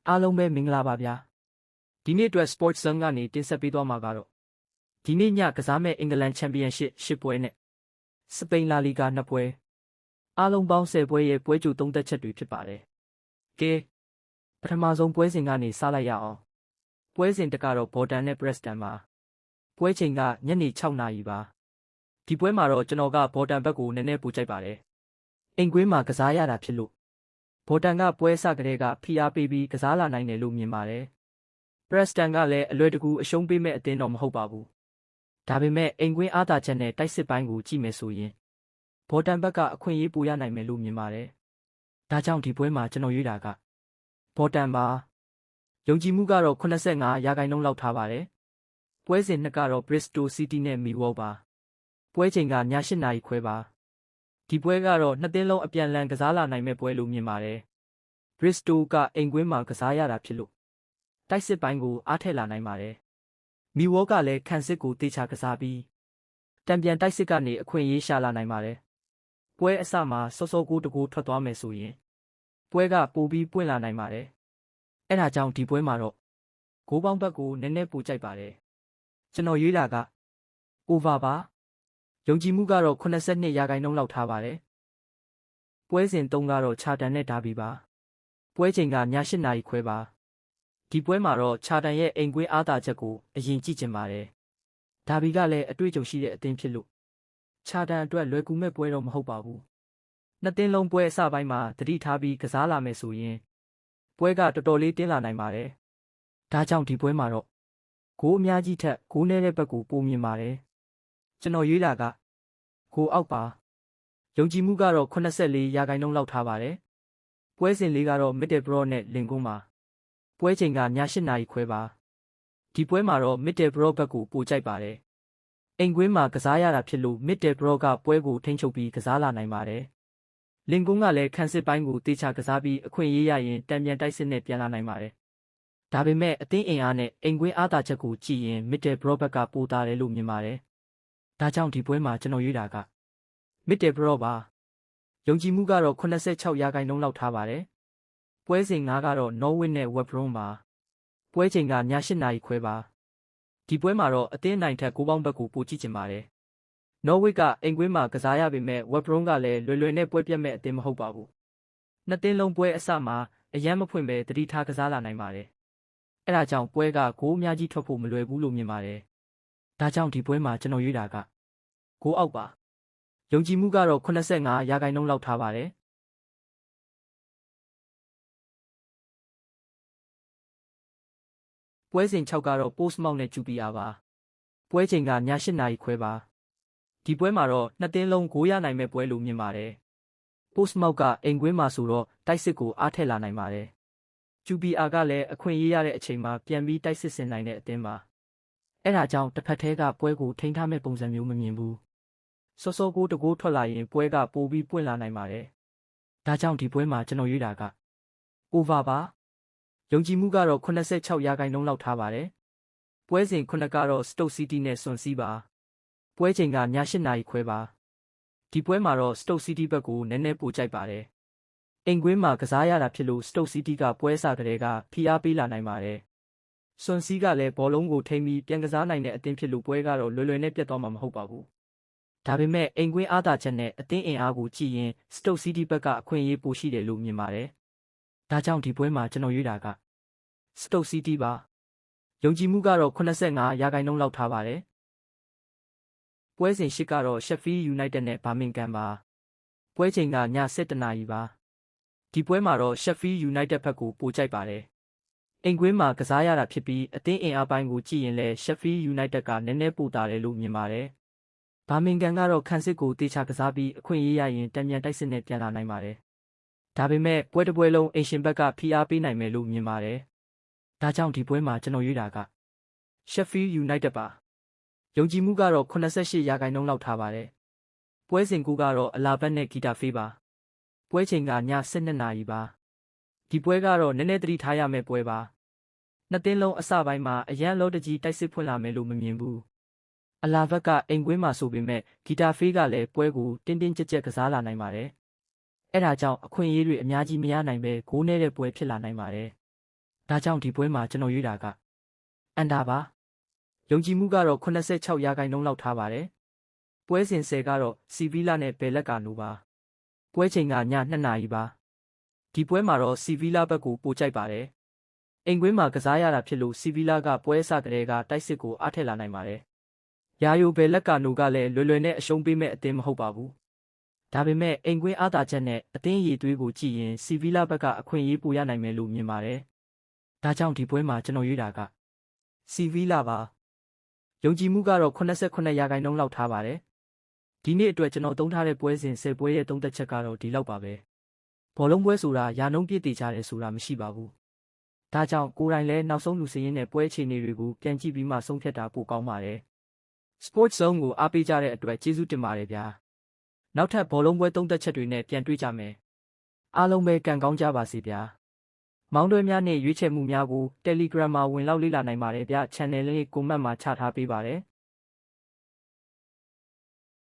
အားလုံးပဲမင်္ဂလာပါဗျာဒီနေ့အတွက် Sports Zone ကနေတင်ဆက်ပေးသွားမှာကတော့ဒီနေ့ညကစားမဲ့အင်္ဂလန်ချန်ပီယံရှစ်10ပွဲနဲ့စပိန်လာလီဂါ2ပွဲအားလုံးပေါင်း10ပွဲရဲ့ပွဲကြိုသုံးသက်ချက်တွေဖြစ်ပါတယ်ကဲပထမဆုံးပွဲစဉ်ကနေစလိုက်ရအောင်ပွဲစဉ်တစ်ကတော့ဘော်တန်နဲ့ Preston မှာပွဲချိန်ကညနေ6နာရီပါဒီပွဲမှာတော့ကျွန်တော်ကဘော်တန်ဘက်ကိုနည်းနည်းပိုကြိုက်ပါတယ်အိမ်ကွင်းမှာကစားရတာဖြစ်လို့ဘော်တန်ကပွဲစကတည်းကဖိအားပေးပြီးကစားလာနိုင်တယ်လို့မြင်ပါတယ်။ Preston ကလည်းအလွယ်တကူအရှုံးပေးမဲ့အသင်းတော့မဟုတ်ပါဘူး။ဒါပေမဲ့အိမ်ကွင်းအားသာချက်နဲ့တိုက်စစ်ပိုင်းကိုကြည့်မယ်ဆိုရင်ဘော်တန်ဘက်ကအခွင့်အရေးပိုရနိုင်မယ်လို့မြင်ပါတယ်။ဒါကြောင့်ဒီပွဲမှာကျွန်တော်ရွေးတာကဘော်တန်ပါ။ယုံကြည်မှုကတော့85%လောက်ထားပါတယ်။ပွဲစဉ်နှစ်ကတော့ Bristol City နဲ့ Millwall ပါ။ပွဲချိန်ကည8နာရီခွဲပါ။ဒီပွဲကတော့နှစ်သင်းလုံးအပြန်အလှန်ကစားလာနိုင်မဲ့ပွဲလို့မြင်ပါတယ်။ Bristol ကအိမ်ကွင်းမှာကစားရတာဖြစ်လို့တိုက်စစ်ပိုင်းကိုအားထည့်လာနိုင်ပါတယ်။ Millwall ကလည်းခံစစ်ကိုတေချာကစားပြီးတံပြန်တိုက်စစ်ကနေအခွင့်အရေးရှာလာနိုင်ပါတယ်။ပွဲအစမှာစောစောကိုတကူထွက်သွားမယ်ဆိုရင်ပွဲကပိုပြီးပွင့်လာနိုင်ပါတယ်။အဲဒါကြောင့်ဒီပွဲမှာတော့ဂိုးပေါင်းဘက်ကိုနည်းနည်းပိုကြိုက်ပါတယ်။ကျွန်တော်ရွေးတာက over ပါယုံကြည်မှုကတော့82%လောက်ထားပါတယ်။ပွဲစဉ်3ကတော့ချာတန်နဲ့ဒါဘီပါ။ပွဲချိန်ကည8နာရီခွဲပါ။ဒီပွဲမှာတော့ချာတန်ရဲ့အိမ်ကွင်းအားသာချက်ကိုအရင်ကြည့်ချင်ပါတယ်။ဒါဘီကလည်းအတွေ့အကြုံရှိတဲ့အသင်းဖြစ်လို့ချာတန်အတွက်လွယ်ကူမဲ့ပွဲတော့မဟုတ်ပါဘူး။နှစ်သင်းလုံးပွဲအစပိုင်းမှာသတိထားပြီးကစားလာမယ်ဆိုရင်ပွဲကတော်တော်လေးတင်းလာနိုင်ပါတယ်။ဒါကြောင့်ဒီပွဲမှာတော့ဂိုးအများကြီးထက်ဂိုးနည်းတဲ့ဘက်ကိုပိုမြင်ပါတယ်။ကျွန်တော်ရွေးတာကဂိုးအောက်ပါယုံကြည်မှုကတော့84%လောက်ထားပါတယ်ပွဲစဉ်လေးကတော့ Middlesbrough နဲ့လင်ကွန်းပါပွဲချိန်ကည8နာရီခွဲပါဒီပွဲမှာတော့ Middlesbrough ဘက်ကိုပိုကြိုက်ပါတယ်အိမ်ကွင်းမှာကစားရတာဖြစ်လို့ Middlesbrough ကပွဲကိုထိန်းချုပ်ပြီးကစားလာနိုင်ပါတယ်လင်ကွန်းကလည်းခံစစ်ပိုင်းကိုတေချာကစားပြီးအခွင့်အရေးရရင်တံပြန်တိုက်စစ်နဲ့ပြန်လာနိုင်ပါတယ်ဒါပေမဲ့အသင်းအင်အားနဲ့အိမ်ကွင်းအားသာချက်ကိုကြည့်ရင် Middlesbrough ဘက်ကပိုတာတယ်လို့မြင်ပါတယ်ဒါကြောင့်ဒီပွဲမှာကျွန်တော်ရွေးတာကMiddlesbrough ပါယုံကြည်မှုကတော့86%လောက်ထားပါတယ်ပွဲစဉ်5ကတော့ Norwich နဲ့ West Brom ပါပွဲချိန်ကည8နာရီခွဲပါဒီပွဲမှာတော့အသင်းနိုင်ထက်ဂိုးပေါင်းဘက်ကိုပိုကြည့်ချင်ပါတယ် Norwich ကအိမ်ကွင်းမှာကစားရပေမဲ့ West Brom ကလည်းလွယ်လွယ်နဲ့ပွဲပြတ်မဲ့အသင်းမဟုတ်ပါဘူးနှစ်သင်းလုံးပွဲအစမှာအယမ်းမဖွင့်ပဲတတိထားကစားလာနိုင်ပါတယ်အဲဒါကြောင့်ပွဲကဂိုးအများကြီးထွက်ဖို့မလွယ်ဘူးလို့မြင်ပါတယ်ဒါကြောင့်ဒီပွဲမှာကျွန်တော်ရွေးတာကဂိုးအောက်ပါယုံကြည်မှုကတော့85%လောက်ထားပါတယ်ပွဲစဉ်6ကတော့ Portsmouth နဲ့ QPR ပါပွဲချိန်ကည8နာရီခွဲပါဒီပွဲမှာတော့နှစ်သင်းလုံးဂိုးရနိုင်မဲ့ပွဲလို့မြင်ပါတယ် Portsmouth ကအိမ်ကွင်းမှာဆိုတော့တိုက်စစ်ကိုအားထည့်လာနိုင်ပါတယ် QPR ကလည်းအခွင့်အရေးရတဲ့အချိန်မှာပြန်ပြီးတိုက်စစ်ဆင်နိုင်တဲ့အသင်းပါအဲဒါကြောင့်တစ်ဖက်ထဲကပွဲကိုထိန်းထားမဲ့ပုံစံမျိုးမမြင်ဘူးစောစောကိုတကိုးထွက်လာရင်ပွဲကပိုပြီးပွင့်လာနိုင်ပါတယ်။ဒါကြောင့်ဒီပွဲမှာကျွန်တော်ရွေးတာက over ပါ။ယုံကြည်မှုကတော့86%လောက်ထားပါတယ်။ပွဲစဉ်9ကတော့ Stoke City နဲ့ Swansea ပါ။ပွဲချိန်ကည8နာရီခွဲပါ။ဒီပွဲမှာတော့ Stoke City ဘက်ကိုနည်းနည်းပိုကြိုက်ပါတယ်။အိမ်ကွင်းမှာကစားရတာဖြစ်လို့ Stoke City ကပွဲစကတည်းကဖိအားပေးလာနိုင်ပါတယ်။ Swansea ကလည်းဘောလုံးကိုထိန်းပြီးပြန်ကစားနိုင်တဲ့အသင်းဖြစ်လို့ပွဲကတော့လွယ်လွယ်နဲ့ပြတ်သွားမှာမဟုတ်ပါဘူး။ဒါပေမဲ့အိမ်ကွင်းအားသာချက်နဲ့အသင်းအင်အားကိုကြည့်ရင် Stoke City ဘက်ကအခွင့်အရေးပိုရှိတယ်လို့မြင်ပါတယ်။ဒါကြောင့်ဒီပွဲမှာကျွန်တော်ရွေးတာက Stoke City ပါ။ယုံကြည်မှုကတော့85%လောက်ထားပါတယ်။ပွဲစဉ်8ကတော့ Sheffield United နဲ့ Birmingham ပါ။ပွဲချိန်ကည7နာရီပါ။ဒီပွဲမှာတော့ Sheffield United ဘက်ကိုပိုကြိုက်ပါတယ်။အိမ်ကွင်းမှာကစားရတာဖြစ်ပြီးအသင်းအင်အားပိုင်းကိုကြည့်ရင်လည်း Sheffield United ကနည်းနည်းပိုတာတယ်လို့မြင်ပါတယ်။ဘာမင်ဂန်ကတော့ခံစစ်ကိုတေချာကစားပြီးအခွင့်အရေးရရင်တံပြန်တိုက်စစ်နဲ့ပြန်လာနိုင်ပါတယ်။ဒါပေမဲ့ပွဲတစ်ပွဲလုံးအိမ်ရှင်ဘက်ကဖိအားပေးနိုင်မယ်လို့မြင်ပါတယ်။ဒါကြောင့်ဒီပွဲမှာကျွန်တော်ရွေးတာက Sheffield United ပါ။ယုံကြည်မှုကတော့88%လောက်ထားပါတယ်။ပွဲစဉ်9ကတော့အလာဘတ်နဲ့ဂီတာဖေးပါ။ပွဲချိန်ကည12နာရီပါ။ဒီပွဲကတော့နည်းနည်းသတိထားရမယ့်ပွဲပါ။နှစ်သင်းလုံးအစပိုင်းမှာအရန်လောတကြီးတိုက်စစ်ဖွင့်လာမယ်လို့မမြင်ဘူး။အလာဘက်ကအိမ်ကွင်းမှာဆိုပေမဲ့ဂီတာဖေးကလည်းပွဲကိုတင်းတင်းကြပ်ကြပ်ကစားလာနိုင်ပါတယ်။အဲဒါကြောင့်အခွင့်အရေးတွေအများကြီးမရနိုင်ပဲဂိုးနည်းတဲ့ပွဲဖြစ်လာနိုင်ပါတယ် ဒါကြောင့်ဒီပွဲမှာကျွန်တော်ရွေးတာကအန်ဒါပါယုံကြည်မှုကတော့86ရာခိုင်နှုန်းလောက်ထားပါတယ်ပွဲစဉ်10ကတော့စီဗီလာနဲ့ဘယ်လက်ကနိုပါပွဲချိန်ကည2နာရီပါဒီပွဲမှာတော့စီဗီလာဘက်ကိုပိုကြိုက်ပါတယ်အိမ်ကွင်းမှာကစားရတာဖြစ်လို့စီဗီလာကပွဲအစကတည်းကတိုက်စစ်ကိုအားထက်လာနိုင်ပါတယ်ယာယိုဘယ်လက်ကနိုကလည်းလွယ်လွယ်နဲ့အရှုံးပေးမဲ့အသင်းမဟုတ်ပါဘူးဒါပေမဲ့အိမ်ကွင်းအားသာချက်နဲ့အသင်းရည်သွေးကိုကြည့်ရင်စီဗီလာဘက်ကအခွင့်အရေးပိုရနိုင်မယ်လို့မြင်ပါတယ်ဒါကြောင့်ဒီပွဲမှာကျွန်တော်ရွေးတာကစီဗီလာပါယုံကြည်မှုကတော့89ရာခိုင်နှုန်းလောက်ထားပါတယ်ဒီနေ့အတွက်ကျွန်တော်သုံးထားတဲ့ပွဲစဉ်10ပွဲရဲ့သုံးသက်ချက်ကတော့ဒီလောက်ပါပဲဘောလုံးပွဲဆိုတာရာနှုန်းပြည့်တည်ကြတယ်ဆိုတာမရှိပါဘူးဒါကြောင့်ကိုယ်တိုင်လည်းနောက်ဆုံးလူစည်းရင်းနဲ့ပွဲအခြေအနေတွေကိုပြန်ကြည့်ပြီးမှဆုံးဖြတ်တာပိုကောင်းပါတယ် Sports Zone ကိုအားပေးကြတဲ့အတွက်ကျေးဇူးတင်ပါတယ်ဗျာနောက်ထပ်ဘောလုံးပွဲသုံးသက်ချက်တွေနဲ့ပြန်တွေ့ကြမယ်အားလုံးပဲကံကောင်းကြပါစေဗျာမောင်းတွဲများနဲ့ရွေးချယ်မှုများကို Telegram မှာဝင်လောက်လေ့လာနိုင်ပါတယ်ဗျ Channel လေး comment မှာချထားပေးပါတယ်